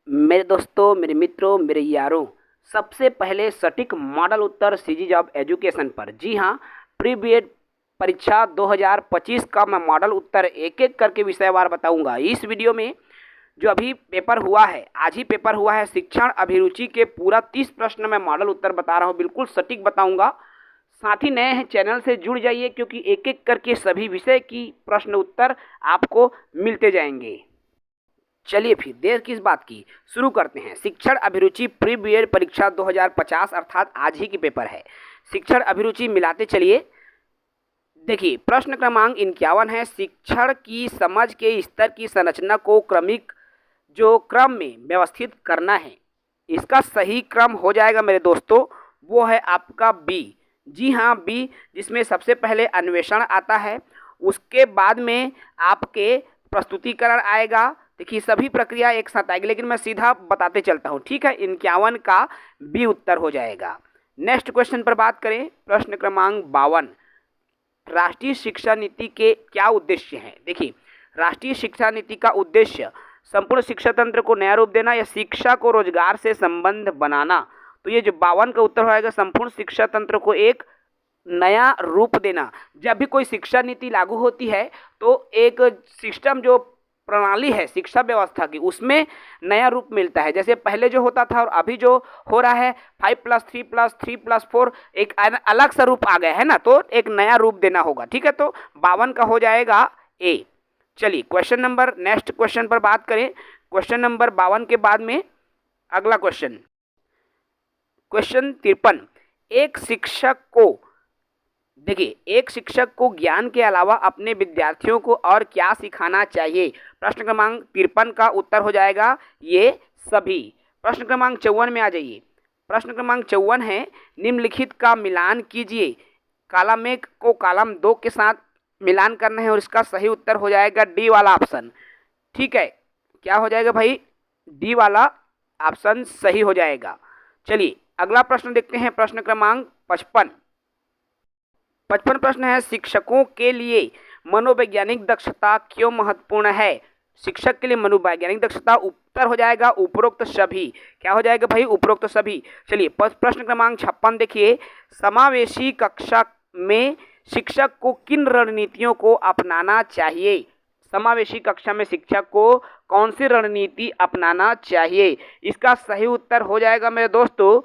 मेरे दोस्तों, मेरे मित्रों, मेरे यारों, सबसे पहले सटीक model Uttar ceases of education पर। जी हाँ, प्री बीएड परीक्षा 2025 का मैं मॉडल उत्तर एक एक करके विषयवार बताऊंगा। इस वीडियो में जो अभी पेपर हुआ है, आज ही पेपर हुआ है, शिक्षण अभिरुचि के पूरा 30 प्रश्न मैं मॉडल उत्तर बता रहा हूँ, बिल्कुल सटीक बताऊंगा। साथ ही नए हैं चैनल से जुड़ जाइए, क्योंकि एक एक करके सभी विषय की प्रश्न उत्तर आपको मिलते जाएंगे। चलिए फिर देर किस बात की, शुरू करते हैं। शिक्षण अभिरुचि प्री बीएड परीक्षा 2050 अर्थात आज ही की पेपर है। शिक्षण अभिरुचि मिलाते चलिए। देखिए, प्रश्न क्रमांक 51 है। शिक्षण की समझ के स्तर की संरचना को क्रमिक जो क्रम में व्यवस्थित करना है, इसका सही क्रम हो जाएगा मेरे दोस्तों, वो है आपका बी। जी हाँ, बी, जिसमें सबसे पहले अन्वेषण आता है, उसके बाद में आपके प्रस्तुतिकरण आएगा। देखिए, सभी प्रक्रिया एक साथ आएगी, लेकिन मैं सीधा बताते चलता हूँ, ठीक है। 51 का बी उत्तर हो जाएगा। नेक्स्ट क्वेश्चन पर बात करें, प्रश्न क्रमांक 52। राष्ट्रीय शिक्षा नीति के क्या उद्देश्य हैं? देखिए, राष्ट्रीय शिक्षा नीति का उद्देश्य संपूर्ण शिक्षा तंत्र को नया रूप देना या शिक्षा को रोजगार से संबंध बनाना। तो ये जो 52 का उत्तर होगा, संपूर्ण शिक्षा तंत्र को एक नया रूप देना। जब भी कोई शिक्षा नीति लागू होती है तो एक सिस्टम जो प्रणाली है शिक्षा व्यवस्था की, उसमें नया रूप मिलता है। जैसे पहले जो होता था और अभी जो हो रहा है 5+3+3+4, एक अलग सा रूप आ गया है ना, तो एक नया रूप देना होगा, ठीक है। तो 52 का हो जाएगा ए। चलिए नेक्स्ट क्वेश्चन पर बात करें। क्वेश्चन नंबर 52 के बाद में अगला क्वेश्चन 53। एक शिक्षक को, देखिए, एक शिक्षक को ज्ञान के अलावा अपने विद्यार्थियों को और क्या सिखाना चाहिए? प्रश्न क्रमांक 53 का उत्तर हो जाएगा ये सभी। प्रश्न क्रमांक 54 में आ जाइए। प्रश्न क्रमांक 54 है, निम्नलिखित का मिलान कीजिए। कॉलम 1 को कॉलम 2 के साथ मिलान करना है और इसका सही उत्तर हो जाएगा डी वाला ऑप्शन, ठीक है। क्या हो जाएगा भाई? डी वाला ऑप्शन सही हो जाएगा। चलिए अगला प्रश्न देखते हैं, प्रश्न क्रमांक 55। 55 प्रश्न है, शिक्षकों के लिए मनोवैज्ञानिक दक्षता क्यों महत्वपूर्ण है? शिक्षक के लिए मनोवैज्ञानिक दक्षता उत्तर हो जाएगा उपरोक्त सभी। क्या हो जाएगा भाई? उपरोक्त सभी। चलिए प्रश्न क्रमांक 56 देखिए, समावेशी कक्षा में शिक्षक को किन रणनीतियों को अपनाना चाहिए? समावेशी कक्षा में शिक्षक को कौन सी रणनीति अपनाना चाहिए? इसका सही उत्तर हो जाएगा मेरे दोस्तों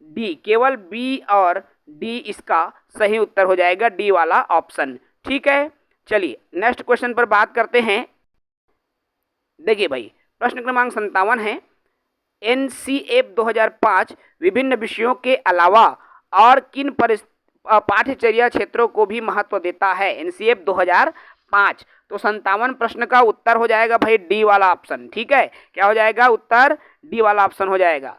डी। केवल बी और डी इसका सही उत्तर हो जाएगा, डी वाला ऑप्शन, ठीक है। चलिए नेक्स्ट क्वेश्चन पर बात करते हैं। देखिए भाई, प्रश्न क्रमांक 57 है, एनसीएफ 2005 विभिन्न विषयों के अलावा और किन पाठ्यचर्या क्षेत्रों को भी महत्व देता है? एनसीएफ 2005। तो 57 प्रश्न का उत्तर हो जाएगा भाई डी वाला ऑप्शन, ठीक है। क्या हो जाएगा? उत्तर डी वाला ऑप्शन हो जाएगा।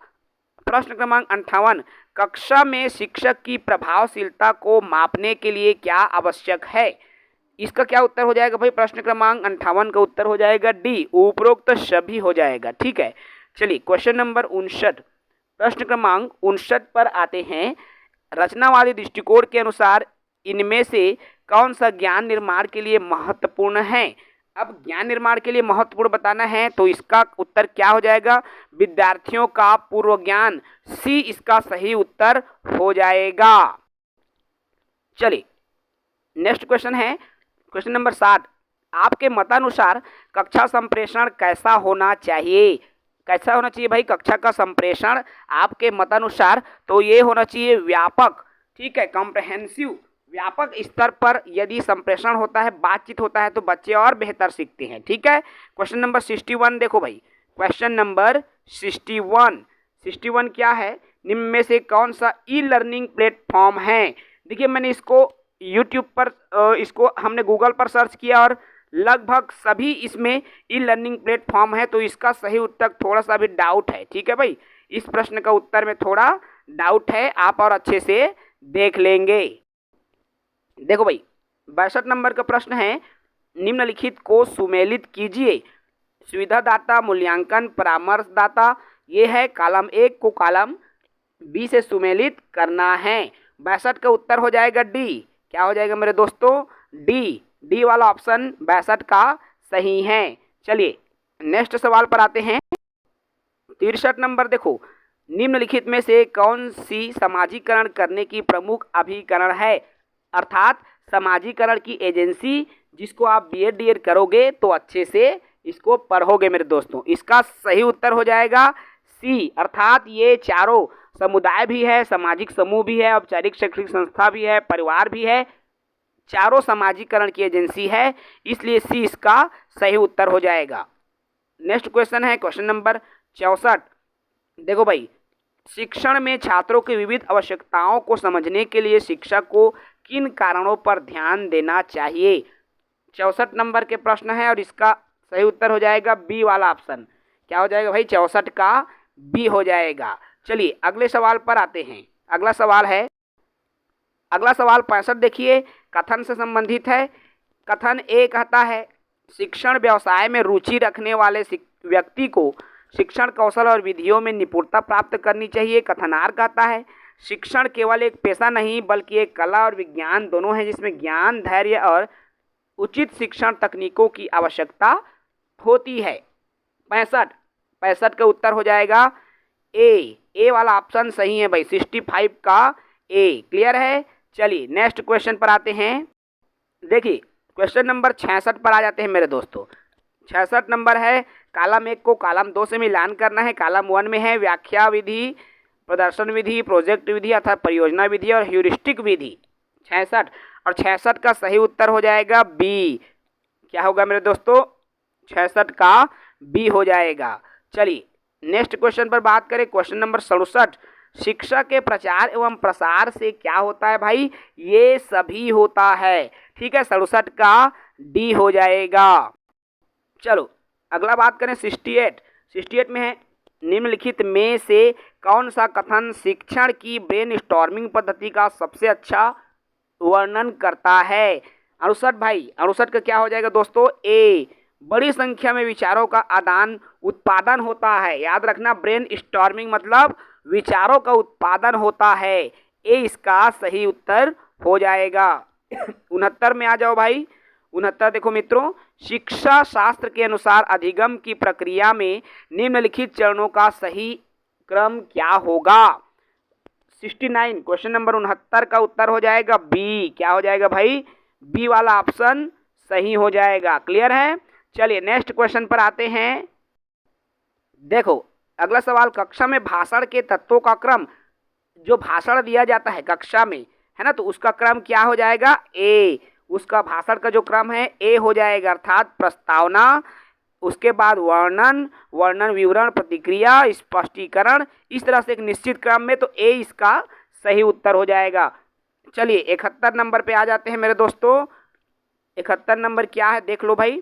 प्रश्न क्रमांक 58, कक्षा में शिक्षक की प्रभावशीलता को मापने के लिए क्या आवश्यक है? इसका क्या उत्तर हो जाएगा भाई? प्रश्न क्रमांक 58 का उत्तर हो जाएगा डी, उपरोक्त सभी हो जाएगा, ठीक है। चलिए क्वेश्चन नंबर 59। प्रश्न क्रमांक 59 पर आते हैं, रचनावादी दृष्टिकोण के अनुसार इनमें से कौन सा ज्ञान निर्माण के लिए महत्वपूर्ण है? अब ज्ञान निर्माण के लिए महत्वपूर्ण बताना है, तो इसका उत्तर क्या हो जाएगा? विद्यार्थियों का पूर्व ज्ञान, सी इसका सही उत्तर हो जाएगा। चलिए नेक्स्ट क्वेश्चन है, क्वेश्चन नंबर 7। आपके मतानुसार कक्षा संप्रेषण कैसा होना चाहिए? कैसा होना चाहिए भाई कक्षा का संप्रेषण आपके मतानुसार? तो ये होना चाहिए व्यापक, ठीक है, कॉम्प्रहेंसिव, व्यापक स्तर पर यदि संप्रेषण होता है, बातचीत होता है, तो बच्चे और बेहतर सीखते हैं, ठीक है। क्वेश्चन नंबर 61 देखो भाई, क्वेश्चन नंबर 61 क्या है? निम्न में से कौन सा ई लर्निंग प्लेटफॉर्म है? देखिए, मैंने इसको यूट्यूब पर इसको हमने गूगल पर सर्च किया और लगभग सभी इसमें ई लर्निंग प्लेटफॉर्म है, तो इसका सही उत्तर थोड़ा सा भी डाउट है, ठीक है भाई। इस प्रश्न का उत्तर में थोड़ा डाउट है, आप और अच्छे से देख लेंगे। देखो भाई, 62 नंबर का प्रश्न है, निम्नलिखित को सुमेलित कीजिए। सुविधादाता, मूल्यांकन, परामर्शदाता, ये है कॉलम 1 को कॉलम बी से सुमेलित करना है। 62 का उत्तर हो जाएगा डी। क्या हो जाएगा मेरे दोस्तों? डी वाला ऑप्शन 62 का सही है। चलिए नेक्स्ट सवाल पर आते हैं। 63 नंबर देखो, निम्नलिखित में से कौन सी समाजीकरण करने की प्रमुख अभिकरण है? अर्थात समाजीकरण की एजेंसी जिसको आप बीएड डीएड करोगे तो अच्छे से इसको पढ़ोगे मेरे दोस्तों। इसका सही उत्तर हो जाएगा सी, अर्थात ये चारों समुदाय भी है, सामाजिक समूह भी है, औपचारिक शैक्षणिक संस्था भी है, परिवार भी है, चारों समाजीकरण की एजेंसी है, इसलिए सी इसका सही उत्तर हो जाएगा। नेक्स्ट क्वेश्चन है क्वेश्चन नंबर 64। देखो भाई, शिक्षण में छात्रों की विविध आवश्यकताओं को समझने के लिए शिक्षक को किन कारणों पर ध्यान देना चाहिए? 64 नंबर के प्रश्न है और इसका सही उत्तर हो जाएगा बी वाला ऑप्शन। क्या हो जाएगा भाई? 64 का बी हो जाएगा। चलिए अगले सवाल पर आते हैं। अगला सवाल 65 देखिए, कथन से संबंधित है। कथन ए कहता है, शिक्षण व्यवसाय में रुचि रखने वाले व्यक्ति को शिक्षण कौशल और विधियों में निपुणता प्राप्त करनी चाहिए। कथनार कहता है, शिक्षण केवल एक पेशा नहीं बल्कि एक कला और विज्ञान दोनों है, जिसमें ज्ञान, धैर्य और उचित शिक्षण तकनीकों की आवश्यकता होती है। 65 का उत्तर हो जाएगा ए वाला ऑप्शन सही है भाई, 65 का ए। क्लियर है? चलिए नेक्स्ट क्वेश्चन पर आते हैं। देखिए क्वेश्चन नंबर 66 पर आ जाते हैं मेरे दोस्तों। 66 नंबर है, कॉलम 1 को कॉलम 2 से मिलान करना है। कॉलम 1 में है व्याख्या विधि, प्रदर्शन विधि, प्रोजेक्ट विधि अर्थात परियोजना विधि और ह्यूरिस्टिक विधि। 66 और 66 का सही उत्तर हो जाएगा बी। क्या होगा मेरे दोस्तों? 66 का बी हो जाएगा। चलिए नेक्स्ट क्वेश्चन पर बात करें। क्वेश्चन नंबर 67, शिक्षा के प्रचार एवं प्रसार से क्या होता है भाई? ये सभी होता है। ठीक है, 67 का डी हो जाएगा। चलो अगला बात करें 68 में है, निम्नलिखित में से कौन सा कथन शिक्षण की ब्रेनस्टॉर्मिंग पद्धति का सबसे अच्छा वर्णन करता है? 68 भाई, 68 का क्या हो जाएगा दोस्तों? ए, बड़ी संख्या में विचारों का आदान उत्पादन होता है। याद रखना, ब्रेन स्टॉर्मिंग मतलब विचारों का उत्पादन होता है। ए इसका सही उत्तर हो जाएगा। 69 में आ जाओ भाई। 69 देखो मित्रों, शिक्षा शास्त्र के अनुसार अधिगम की प्रक्रिया में निम्नलिखित चरणों का सही क्रम क्या होगा? 69 क्वेश्चन नंबर 69 का उत्तर हो जाएगा बी। क्या हो जाएगा भाई? बी वाला ऑप्शन सही हो जाएगा। क्लियर है? चलिए नेक्स्ट क्वेश्चन पर आते हैं। देखो अगला सवाल, कक्षा में भाषण के तत्वों का क्रम, जो भाषण दिया जाता है कक्षा में, है ना, तो उसका क्रम क्या हो जाएगा? ए। उसका भाषण का जो क्रम है ए हो जाएगा, अर्थात प्रस्तावना, उसके बाद वर्णन, विवरण, प्रतिक्रिया, स्पष्टीकरण, इस तरह से एक निश्चित क्रम में, तो ए इसका सही उत्तर हो जाएगा। चलिए 71 नंबर पे आ जाते हैं मेरे दोस्तों। 71 नंबर क्या है देख लो भाई,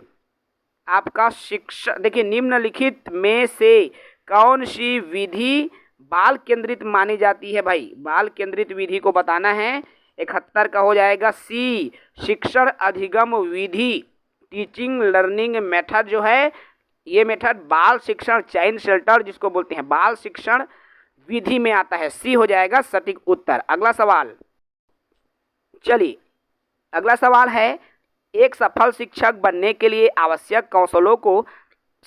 आपका शिक्षा। देखिए निम्नलिखित में से कौन सी विधि बाल केंद्रित मानी जाती है भाई? बाल केंद्रित विधि को बताना है। 71 का हो जाएगा सी, शिक्षण अधिगम विधि। टीचिंग लर्निंग मेथड जो है, ये मेथड बाल शिक्षण चाइल्ड शेल्टर जिसको बोलते हैं बाल शिक्षण विधि में आता है। सी हो जाएगा सटीक उत्तर। अगला सवाल, चलिए अगला सवाल है, एक सफल शिक्षक बनने के लिए आवश्यक कौशलों को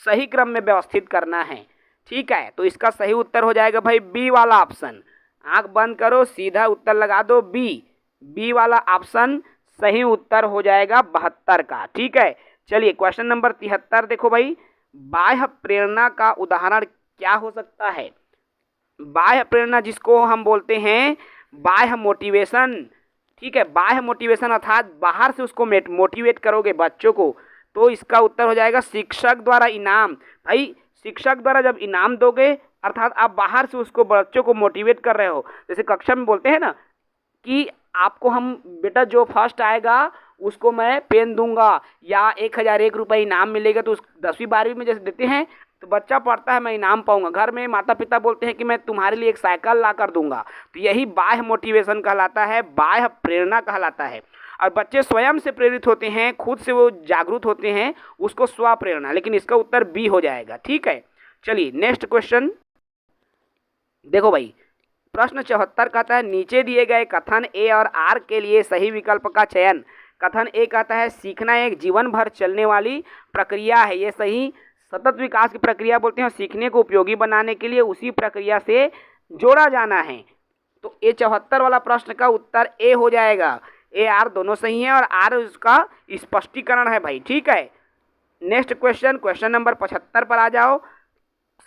सही क्रम में व्यवस्थित करना है। ठीक है, तो इसका सही उत्तर हो जाएगा भाई बी वाला ऑप्शन। आंख बंद करो, सीधा उत्तर लगा दो बी वाला ऑप्शन सही उत्तर हो जाएगा 72 का। ठीक है, चलिए क्वेश्चन नंबर 73 देखो भाई, बाह्य प्रेरणा का उदाहरण क्या हो सकता है? बाह्य प्रेरणा जिसको हम बोलते हैं बाह्य मोटिवेशन। ठीक है, बाह्य मोटिवेशन अर्थात बाहर से उसको मोटिवेट करोगे बच्चों को, तो इसका उत्तर हो जाएगा शिक्षक द्वारा इनाम। भाई शिक्षक द्वारा जब इनाम दोगे, अर्थात आप बाहर से उसको बच्चों को मोटिवेट कर रहे हो। जैसे कक्षा में बोलते हैं ना कि आपको हम बेटा जो फर्स्ट आएगा उसको मैं पेन दूंगा या 1001 रुपये इनाम मिलेगा, तो उस 10वीं 12वीं में जैसे देते हैं तो बच्चा पढ़ता है मैं इनाम पाऊंगा। घर में माता पिता बोलते हैं कि मैं तुम्हारे लिए एक साइकिल ला कर दूंगा, तो यही बाह्य मोटिवेशन कहलाता है, बाह्य प्रेरणा कहलाता है। और बच्चे स्वयं से प्रेरित होते हैं, खुद से वो जागरूक होते हैं, उसको स्व प्रेरणा। लेकिन इसका उत्तर बी हो जाएगा। ठीक है, चलिए नेक्स्ट क्वेश्चन देखो भाई, प्रश्न 74 कहता है, नीचे दिए गए कथन ए और आर के लिए सही विकल्प का चयन। कथन ए कहता है, सीखना एक जीवन भर चलने वाली प्रक्रिया है, ये सही। सतत विकास की प्रक्रिया बोलते हैं, सीखने को उपयोगी बनाने के लिए उसी प्रक्रिया से जोड़ा जाना है। तो ए 74 वाला प्रश्न का उत्तर ए हो जाएगा। ए आर दोनों सही है और आर उसका स्पष्टीकरण है भाई, ठीक है। नेक्स्ट क्वेश्चन, क्वेश्चन नंबर 75 पर आ जाओ।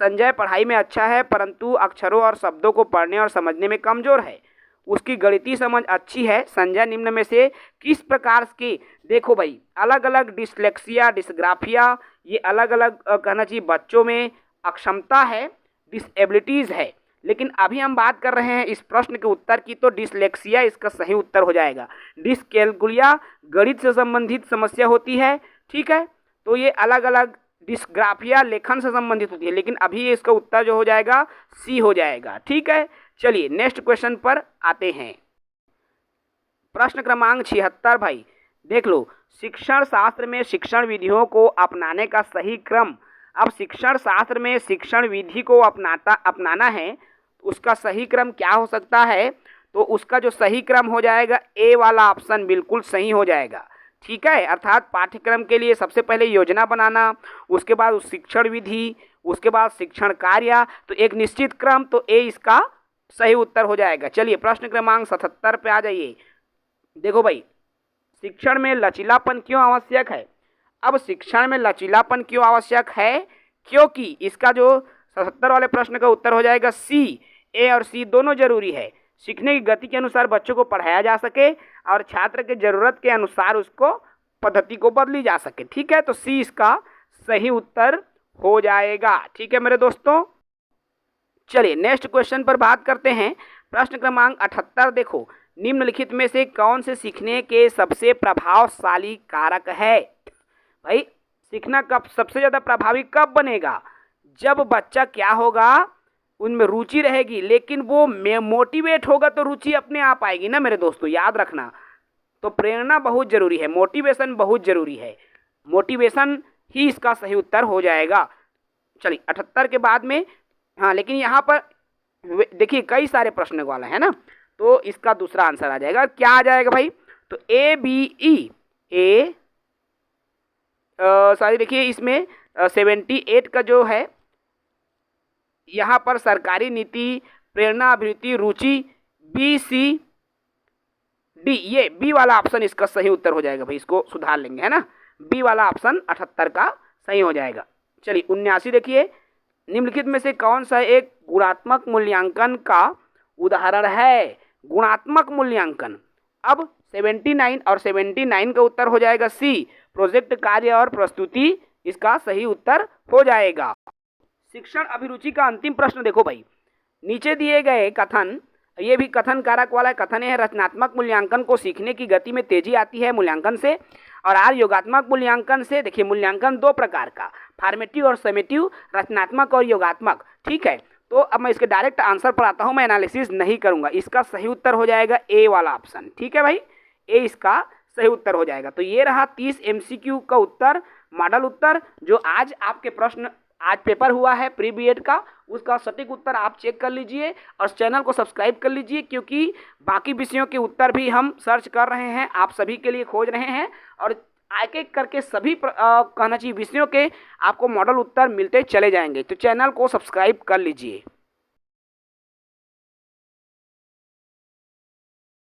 संजय पढ़ाई में अच्छा है परंतु अक्षरों और शब्दों को पढ़ने और समझने में कमजोर है। उसकी गणितीय समझ अच्छी है। संजय निम्न में से किस प्रकार की, देखो भाई अलग अलग डिसलेक्सिया, डिसग्राफिया, ये अलग अलग कहना चाहिए बच्चों में अक्षमता है, डिसेबिलिटीज़ है। लेकिन अभी हम बात कर रहे हैं इस प्रश्न के उत्तर की, तो डिसलेक्सिया इसका सही उत्तर हो जाएगा। डिसकैलकुलिया गणित से संबंधित समस्या होती है, ठीक है। तो ये अलग अलग, डिस्ग्राफिया लेखन से संबंधित होती है, लेकिन अभी इसका उत्तर जो हो जाएगा सी हो जाएगा, ठीक है। चलिए नेक्स्ट क्वेश्चन पर आते हैं। प्रश्न क्रमांक 76 भाई देख लो, शिक्षण शास्त्र में शिक्षण विधियों को अपनाने का सही क्रम। अब शिक्षण शास्त्र में शिक्षण विधि को अपनाना है, उसका सही क्रम क्या हो सकता है? तो उसका जो सही क्रम हो जाएगा ए वाला ऑप्शन बिल्कुल सही हो जाएगा, ठीक है। अर्थात पाठ्यक्रम के लिए सबसे पहले योजना बनाना, उसके बाद उस शिक्षण विधि, उसके बाद शिक्षण कार्य, तो एक निश्चित क्रम, तो ए इसका सही उत्तर हो जाएगा। चलिए प्रश्न क्रमांक 77 पे आ जाइए। देखो भाई, शिक्षण में लचीलापन क्यों आवश्यक है? अब शिक्षण में लचीलापन क्यों आवश्यक है? क्योंकि इसका जो 77 वाले प्रश्न का उत्तर हो जाएगा सी। ए और सी दोनों जरूरी है। सीखने की गति के अनुसार बच्चों को पढ़ाया जा सके और छात्र के जरूरत के अनुसार उसको पद्धति को बदली जा सके, ठीक है। तो सी इसका सही उत्तर हो जाएगा, ठीक है मेरे दोस्तों। चलिए नेक्स्ट क्वेश्चन पर बात करते हैं। प्रश्न क्रमांक 78 देखो, निम्नलिखित में से कौन से सीखने के सबसे प्रभावशाली कारक है? भाई सीखना कब सबसे ज़्यादा प्रभावी कब बनेगा? जब बच्चा क्या होगा, उनमें रुचि रहेगी, लेकिन वो मोटिवेट होगा तो रुचि अपने आप आएगी ना मेरे दोस्तों, याद रखना। तो प्रेरणा बहुत ज़रूरी है, मोटिवेशन बहुत ज़रूरी है, मोटिवेशन ही इसका सही उत्तर हो जाएगा। चलिए 78 के बाद में, हाँ लेकिन यहाँ पर देखिए कई सारे प्रश्न वाला है ना, तो इसका दूसरा आंसर आ जाएगा। क्या आ जाएगा भाई? तो A B E A sorry देखिए इसमें 78 का जो है यहाँ पर सरकारी नीति, प्रेरणा, अभिवृत्ति, रुचि, बी सी डी, ये बी वाला ऑप्शन इसका सही उत्तर हो जाएगा भाई, इसको सुधार लेंगे है ना। बी वाला ऑप्शन 78 का सही हो जाएगा। चलिए 79 देखिए, निम्नलिखित में से कौन सा एक गुणात्मक मूल्यांकन का उदाहरण है? गुणात्मक मूल्यांकन। अब 79 और 79 का उत्तर हो जाएगा सी, प्रोजेक्ट कार्य और प्रस्तुति इसका सही उत्तर हो जाएगा। शिक्षण अभिरुचि का अंतिम प्रश्न देखो भाई, नीचे दिए गए कथन, ये भी कथन कारक वाला कथन है, रचनात्मक मूल्यांकन को सीखने की गति में तेजी आती है मूल्यांकन से, और आर योगात्मक मूल्यांकन से। देखिए मूल्यांकन दो प्रकार का, फॉर्मेटिव और समेटिव, रचनात्मक और योगात्मक, ठीक है। तो अब मैं इसके डायरेक्ट आंसर पर आता हूँ, मैं एनालिसिस नहीं करूँगा। इसका सही उत्तर हो जाएगा ए वाला ऑप्शन, ठीक है भाई, ए इसका सही उत्तर हो जाएगा। तो ये रहा 30 MCQ का उत्तर, मॉडल उत्तर, जो आज आपके प्रश्न, आज पेपर हुआ है प्री बीएड का, उसका सटीक उत्तर आप चेक कर लीजिए और चैनल को सब्सक्राइब कर लीजिए, क्योंकि बाकी विषयों के उत्तर भी हम सर्च कर रहे हैं, आप सभी के लिए खोज रहे हैं, और एक एक करके सभी कहना चाहिए विषयों के आपको मॉडल उत्तर मिलते चले जाएंगे। तो चैनल को सब्सक्राइब कर लीजिए।